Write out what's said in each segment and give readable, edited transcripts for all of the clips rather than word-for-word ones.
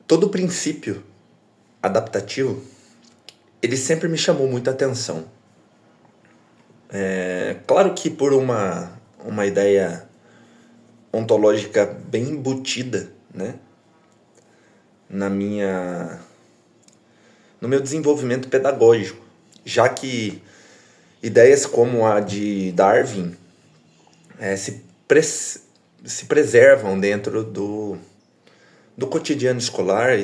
todo princípio adaptativo, ele sempre me chamou muita atenção. Claro que por uma ideia ontológica bem embutida, né, no meu desenvolvimento pedagógico, já que ideias como a de Darwin se preservam dentro do cotidiano escolar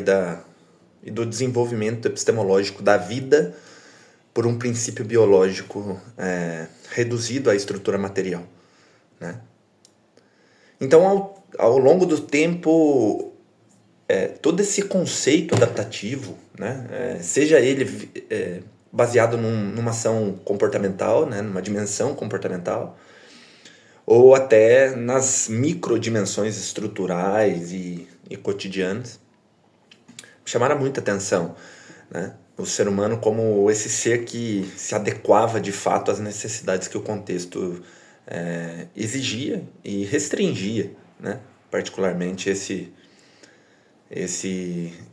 e do desenvolvimento epistemológico da vida por um princípio biológico reduzido à estrutura material, né? Então, ao longo do tempo, todo esse conceito adaptativo, né, seja ele baseado numa ação comportamental, né, numa dimensão comportamental, ou até nas microdimensões estruturais e cotidianas, chamaram muita atenção, né? O ser humano como esse ser que se adequava de fato às necessidades que o contexto exigia e restringia, né? Particularmente esse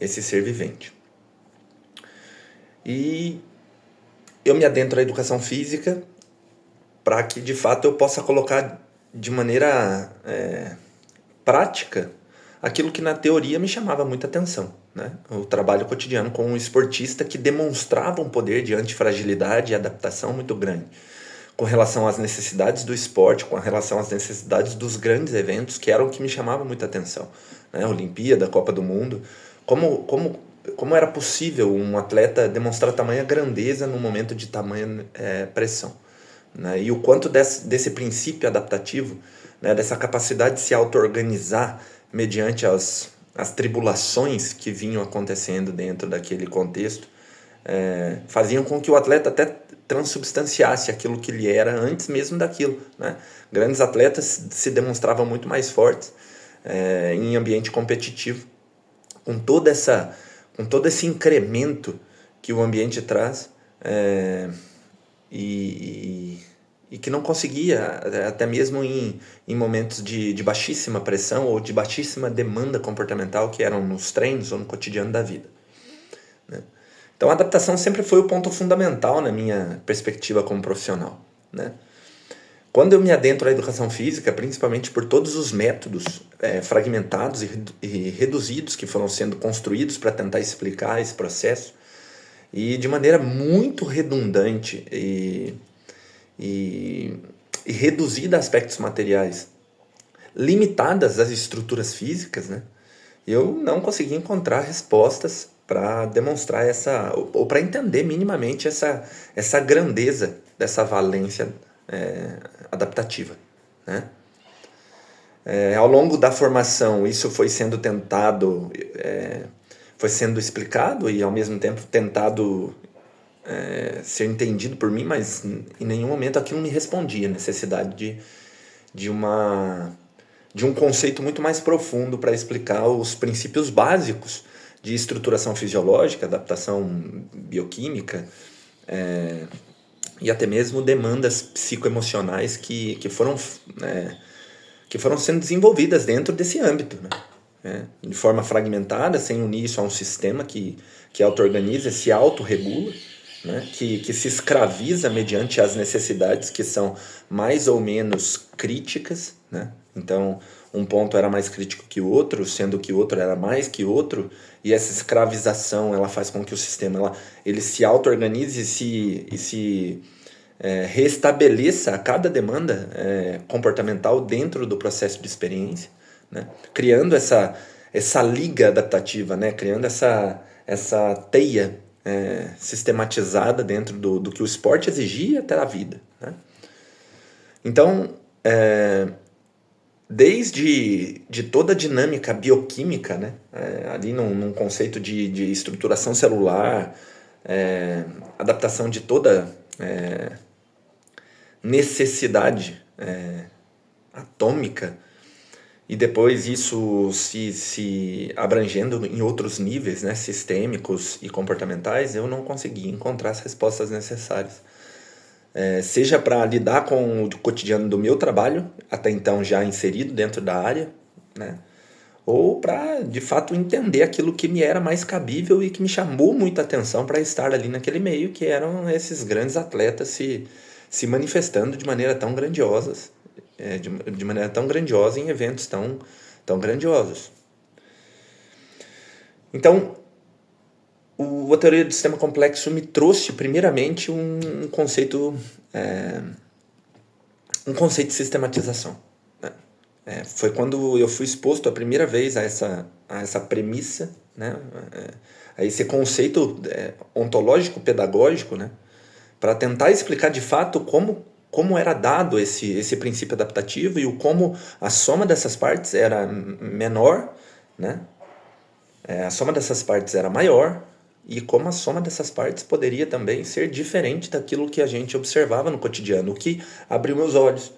ser vivente. E eu me adentro à educação física para que de fato eu possa colocar de maneira prática aquilo que na teoria me chamava muita atenção, né? O trabalho cotidiano com um esportista que demonstrava um poder de antifragilidade e adaptação muito grande com relação às necessidades do esporte, com relação às necessidades dos grandes eventos, que eram o que me chamava muita atenção, né? Olimpíada, Copa do Mundo, como era possível um atleta demonstrar tamanha grandeza num momento de tamanha pressão, né? E o quanto desse princípio adaptativo, né, dessa capacidade de se auto-organizar mediante as tribulações que vinham acontecendo dentro daquele contexto, faziam com que o atleta até transubstanciasse aquilo que ele era antes mesmo daquilo, né? Grandes atletas se demonstravam muito mais fortes em ambiente competitivo, com todo esse incremento que o ambiente traz, e que não conseguia, até mesmo em momentos de baixíssima pressão ou de baixíssima demanda comportamental, que eram nos treinos ou no cotidiano da vida, né? Então a adaptação sempre foi o ponto fundamental na minha perspectiva como profissional, né? Quando eu me adentro à educação física, principalmente por todos os métodos fragmentados e reduzidos que foram sendo construídos para tentar explicar esse processo, e de maneira muito redundante e reduzida a aspectos materiais, limitadas às estruturas físicas, né, eu não consegui encontrar respostas para demonstrar ou para entender minimamente essa grandeza dessa valência adaptativa, né? Ao longo da formação, isso foi sendo tentado, foi sendo explicado e ao mesmo tempo tentado ser entendido por mim, mas em nenhum momento aquilo me respondia a necessidade de um conceito muito mais profundo para explicar os princípios básicos de estruturação fisiológica, adaptação bioquímica, e até mesmo demandas psicoemocionais que foram sendo desenvolvidas dentro desse âmbito, né? De forma fragmentada, sem unir isso a um sistema que auto-organiza, se autorregula, né? Que se escraviza mediante as necessidades que são mais ou menos críticas, né? Então, um ponto era mais crítico que o outro, sendo que o outro era mais que o outro, e essa escravização ela faz com que o sistema ele se auto-organize e se restabeleça a cada demanda comportamental dentro do processo de experiência, né? Criando essa liga adaptativa, né? Criando essa teia sistematizada dentro do que o esporte exigia até a vida, né? Então, desde toda a dinâmica bioquímica, né? Ali num conceito de estruturação celular, adaptação de toda necessidade atômica, e depois isso se abrangendo em outros níveis, né, sistêmicos e comportamentais, eu não consegui encontrar as respostas necessárias. Seja para lidar com o cotidiano do meu trabalho, até então já inserido dentro da área, né, ou para, de fato, entender aquilo que me era mais cabível e que me chamou muita atenção para estar ali naquele meio, que eram esses grandes atletas se manifestando de maneira tão grandiosa, de maneira tão grandiosa em eventos tão grandiosos. Então, a teoria do sistema complexo me trouxe, primeiramente, um conceito de sistematização. Né? Foi quando eu fui exposto a primeira vez a essa premissa, né? A esse conceito ontológico, pedagógico, né? Para tentar explicar de fato como era dado esse princípio adaptativo e como a soma dessas partes era menor, né? A soma dessas partes era maior, e como a soma dessas partes poderia também ser diferente daquilo que a gente observava no cotidiano, o que abriu meus olhos.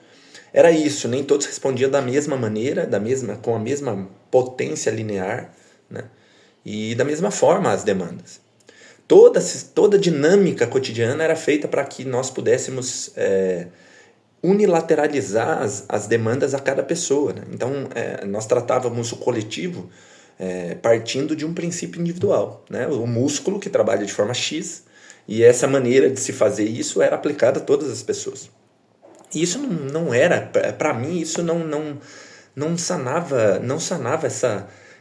Era isso, nem todos respondiam da mesma maneira, com a mesma potência linear, né? E da mesma forma as demandas. Toda dinâmica cotidiana era feita para que nós pudéssemos unilateralizar as demandas a cada pessoa, né? Então, nós tratávamos o coletivo partindo de um princípio individual, né? O músculo que trabalha de forma X, e essa maneira de se fazer isso era aplicada a todas as pessoas. E isso não era, para mim, isso não sanava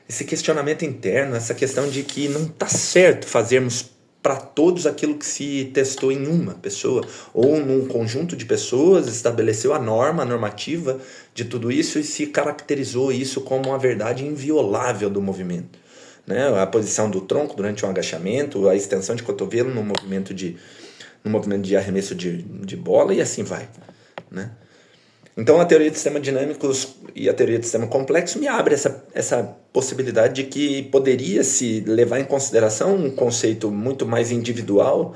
esse questionamento interno, essa questão de que não está certo fazermos para todos aquilo que se testou em uma pessoa, ou num conjunto de pessoas, estabeleceu a normativa de tudo isso e se caracterizou isso como a verdade inviolável do movimento. Né? A posição do tronco durante um agachamento, a extensão de cotovelo no movimento de arremesso de bola, e assim vai. Né? Então a teoria de sistemas dinâmicos e a teoria de sistema complexo me abre essa possibilidade de que poderia se levar em consideração um conceito muito mais individual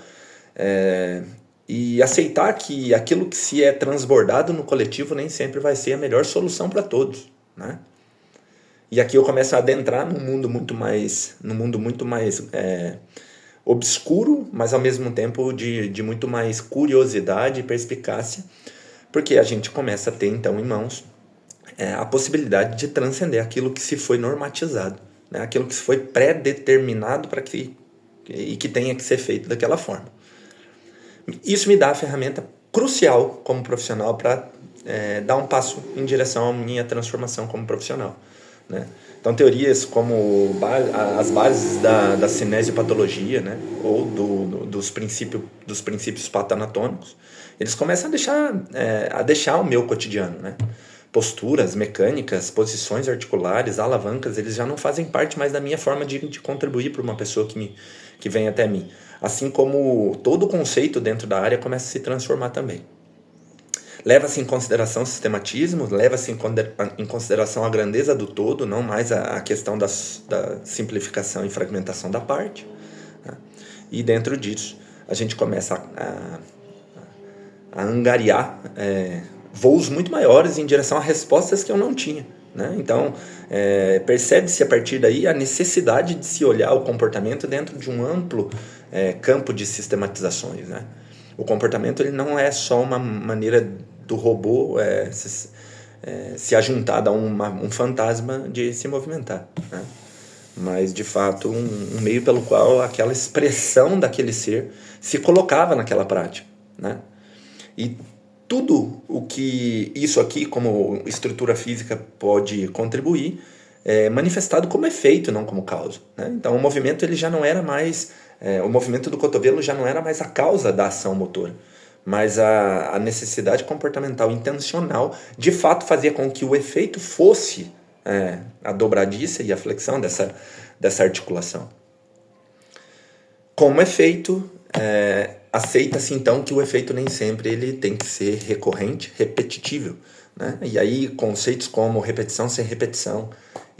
e aceitar que aquilo que se é transbordado no coletivo nem sempre vai ser a melhor solução para todos. Né? E aqui eu começo a adentrar num mundo muito mais obscuro, mas ao mesmo tempo de muito mais curiosidade e perspicácia, porque a gente começa a ter, então, em mãos a possibilidade de transcender aquilo que se foi normatizado, né? Aquilo que se foi pré-determinado e que tenha que ser feito daquela forma. Isso me dá a ferramenta crucial como profissional para dar um passo em direção à minha transformação como profissional. Né? Então, teorias como as bases da cinesiopatologia, né? Ou dos princípios patoanatômicos, eles começam a deixar o meu cotidiano. Né? Posturas, mecânicas, posições articulares, alavancas, eles já não fazem parte mais da minha forma de contribuir para uma pessoa que vem até mim. Assim como todo conceito dentro da área começa a se transformar também. Leva-se em consideração o sistematismo, leva-se em consideração a grandeza do todo, não mais a questão da simplificação e fragmentação da parte. Né? E dentro disso, a gente começa a angariar voos muito maiores em direção a respostas que eu não tinha. Né? Então, percebe-se a partir daí a necessidade de se olhar o comportamento dentro de um amplo campo de sistematizações. Né? O comportamento ele não é só uma maneira do robô se ajuntar a um fantasma de se movimentar, né? Mas de fato um meio pelo qual aquela expressão daquele ser se colocava naquela prática, né? E tudo o que isso aqui como estrutura física pode contribuir é manifestado como efeito, não como causa, né? Então o movimento ele já não era mais o movimento do cotovelo já não era mais a causa da ação motora, mas a necessidade comportamental intencional de fato fazia com que o efeito fosse a dobradiça e a flexão dessa articulação. Como efeito, aceita-se então que o efeito nem sempre ele tem que ser recorrente, repetitível. Né? E aí conceitos como repetição sem repetição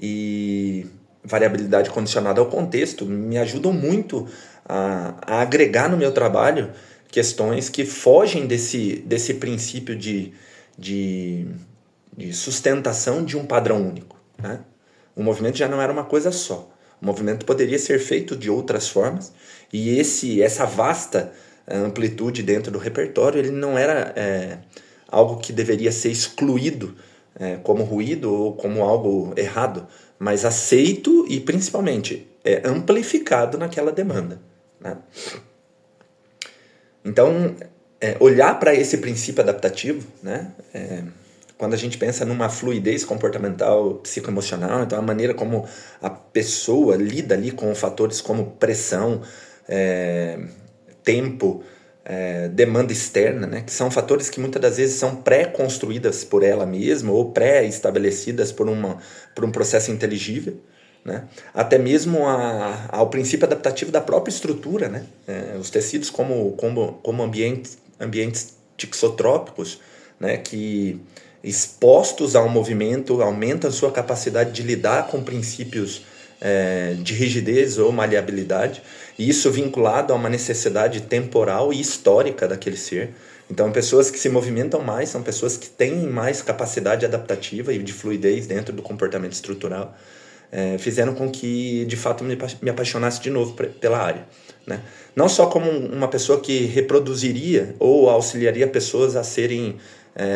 e variabilidade condicionada ao contexto me ajudam muito a agregar no meu trabalho questões que fogem desse princípio de sustentação de um padrão único. Né? O movimento já não era uma coisa só. O movimento poderia ser feito de outras formas e essa vasta amplitude dentro do repertório ele não era algo que deveria ser excluído como ruído ou como algo errado, mas aceito e principalmente amplificado naquela demanda, né? Então, olhar para esse princípio adaptativo, né? Quando a gente pensa numa fluidez comportamental psicoemocional, então a maneira como a pessoa lida ali com fatores como pressão, tempo, demanda externa, né? Que são fatores que muitas das vezes são pré-construídas por ela mesma ou pré-estabelecidas por um processo inteligível, né? Até mesmo ao princípio adaptativo da própria estrutura, né? Os tecidos como ambientes tixotrópicos, né? Que expostos ao movimento aumentam sua capacidade de lidar com princípios de rigidez ou maleabilidade, e isso vinculado a uma necessidade temporal e histórica daquele ser. Então, pessoas que se movimentam mais são pessoas que têm mais capacidade adaptativa e de fluidez dentro do comportamento estrutural, fizeram com que, de fato, me apaixonasse de novo pela área, né? Não só como uma pessoa que reproduziria ou auxiliaria pessoas a serem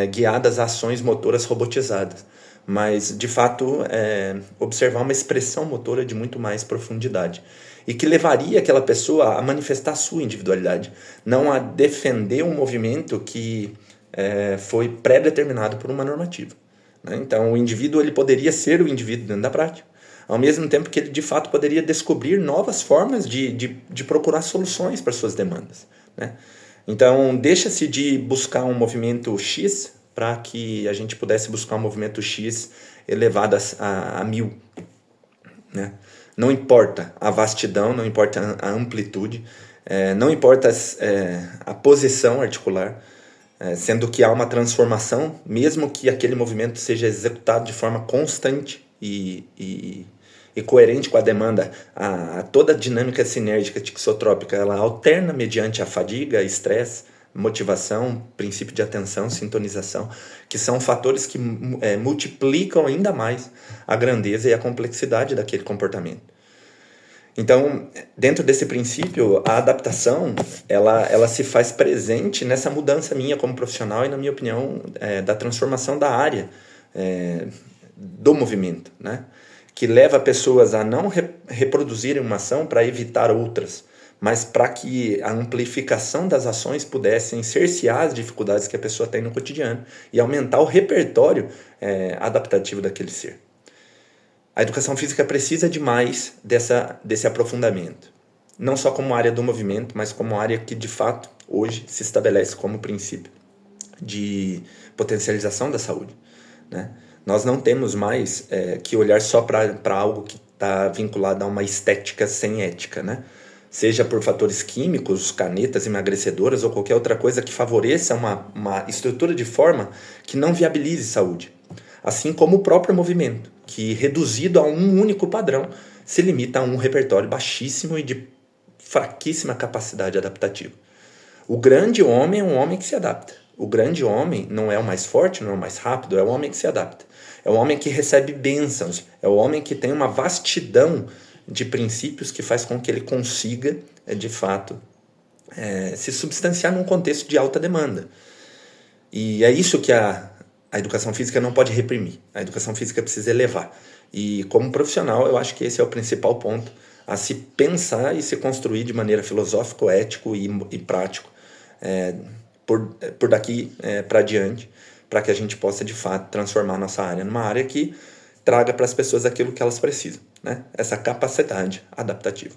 guiadas a ações motoras robotizadas, mas, de fato, observar uma expressão motora de muito mais profundidade e que levaria aquela pessoa a manifestar a sua individualidade, não a defender um movimento que foi pré-determinado por uma normativa, né? Então, o indivíduo ele poderia ser o indivíduo dentro da prática, ao mesmo tempo que ele, de fato, poderia descobrir novas formas de procurar soluções para suas demandas, né? Então, deixa-se de buscar um movimento X para que a gente pudesse buscar um movimento X elevado a 1000, né? Não importa a vastidão, não importa a amplitude, não importa a posição articular, sendo que há uma transformação, mesmo que aquele movimento seja executado de forma constante e coerente com a demanda, toda a dinâmica sinérgica tixotrópica ela alterna mediante a fadiga, estresse, motivação, princípio de atenção, sintonização, que são fatores que multiplicam ainda mais a grandeza e a complexidade daquele comportamento. Então, dentro desse princípio, a adaptação ela se faz presente nessa mudança minha como profissional e, na minha opinião, da transformação da área do movimento, né? Que leva pessoas a não reproduzirem uma ação para evitar outras, mas para que a amplificação das ações pudessem cercear as dificuldades que a pessoa tem no cotidiano e aumentar o repertório adaptativo daquele ser. A educação física precisa demais desse aprofundamento, não só como área do movimento, mas como área que, de fato, hoje se estabelece como princípio de potencialização da saúde, né? Nós não temos mais que olhar só para algo que está vinculado a uma estética sem ética, né? Seja por fatores químicos, canetas emagrecedoras ou qualquer outra coisa que favoreça uma estrutura de forma que não viabilize saúde. Assim como o próprio movimento, que reduzido a um único padrão, se limita a um repertório baixíssimo e de fraquíssima capacidade adaptativa. O grande homem é um homem que se adapta. O grande homem não é o mais forte, não é o mais rápido, é o homem que se adapta. É o homem que recebe bênçãos, é o homem que tem uma vastidão de princípios que faz com que ele consiga, de fato, se substanciar num contexto de alta demanda. E é isso que a educação física não pode reprimir. A educação física precisa elevar. E como profissional, eu acho que esse é o principal ponto a se pensar e se construir de maneira filosófica, ético e prático por daqui para diante, para que a gente possa, de fato, transformar a nossa área numa área que traga para as pessoas aquilo que elas precisam, né? Essa capacidade adaptativa.